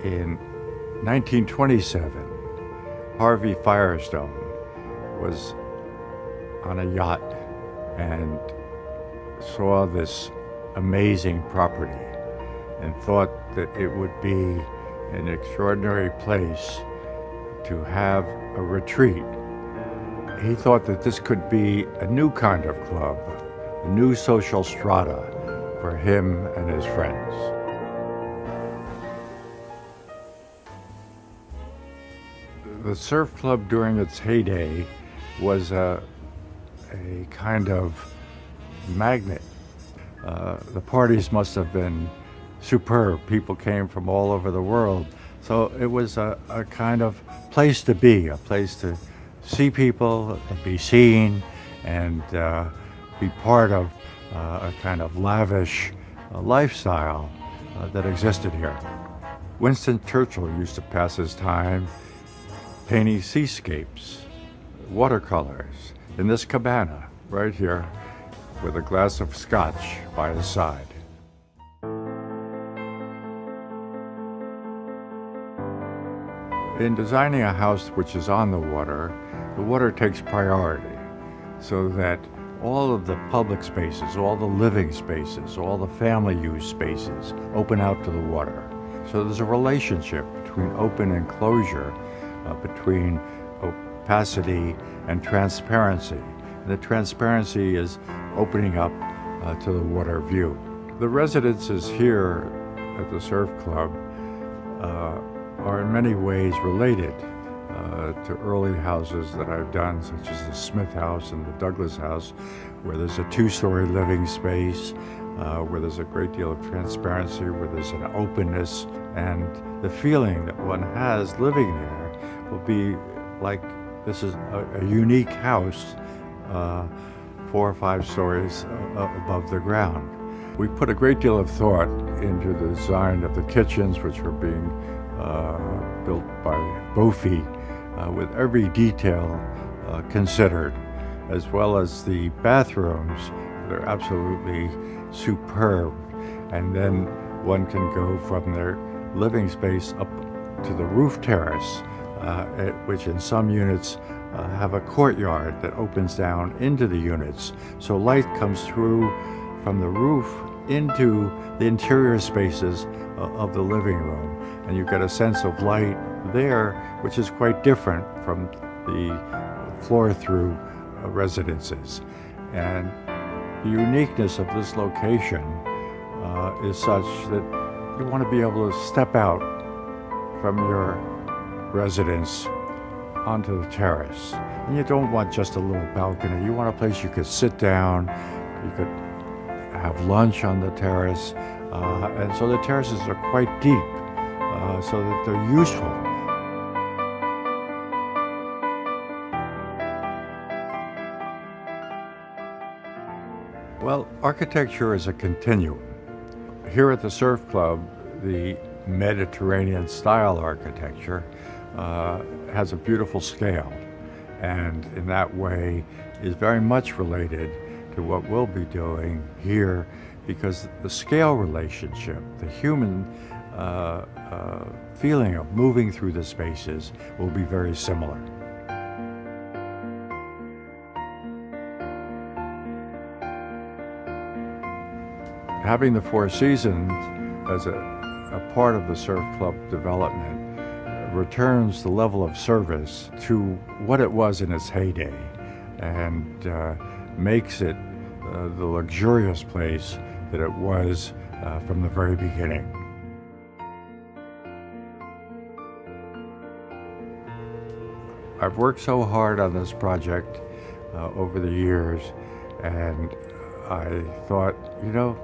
In 1927, Harvey Firestone was on a yacht and saw this amazing property and thought that it would be an extraordinary place to have a retreat. He thought that this could be a new kind of club, a new social strata for him and his friends. The surf club during its heyday was a kind of magnet. The parties must have been superb. People came from all over the world. So it was a kind of place to be, a place to see people and be seen and be part of a kind of lavish lifestyle that existed here. Winston Churchill used to pass his time painting seascapes, watercolors, in this cabana right here with a glass of scotch by his side. In designing a house which is on the water takes priority so that all of the public spaces, all the living spaces, all the family use spaces open out to the water. So there's a relationship between open and closure, between opacity and transparency. And the transparency is opening up to the water view. The residences here at the Surf Club are in many ways related to early houses that I've done, such as the Smith House and the Douglas House, where there's a two-story living space, where there's a great deal of transparency, where there's an openness, and the feeling that one has living there will be like this is a unique house 4 or 5 stories above the ground. We put a great deal of thought into the design of the kitchens, which were being built by Bofi, with every detail considered, as well as the bathrooms. They're absolutely superb. And then one can go from their living space up to the roof terrace, which in some units have a courtyard that opens down into the units. So light comes through from the roof into the interior spaces of the living room. And you get a sense of light there, which is quite different from the floor-through residences. And the uniqueness of this location is such that you want to be able to step out from your residence onto the terrace. And you don't want just a little balcony. You want a place you could sit down, you could have lunch on the terrace. And so the terraces are quite deep, so that they're useful. Well, architecture is a continuum. Here at the Surf Club, the Mediterranean style architecture has a beautiful scale, and in that way is very much related to what we'll be doing here, because the scale relationship, the human feeling of moving through the spaces will be very similar. Having the Four Seasons as a part of the Surf Club development returns the level of service to what it was in its heyday, and makes it the luxurious place that it was from the very beginning. I've worked so hard on this project over the years, and I thought, you know,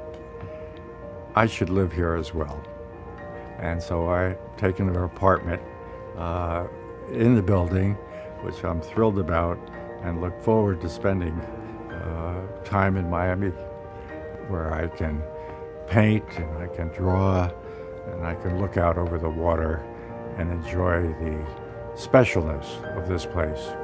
I should live here as well. And so I've taken an apartment in the building, which I'm thrilled about, and look forward to spending time in Miami, where I can paint and I can draw and I can look out over the water and enjoy the specialness of this place.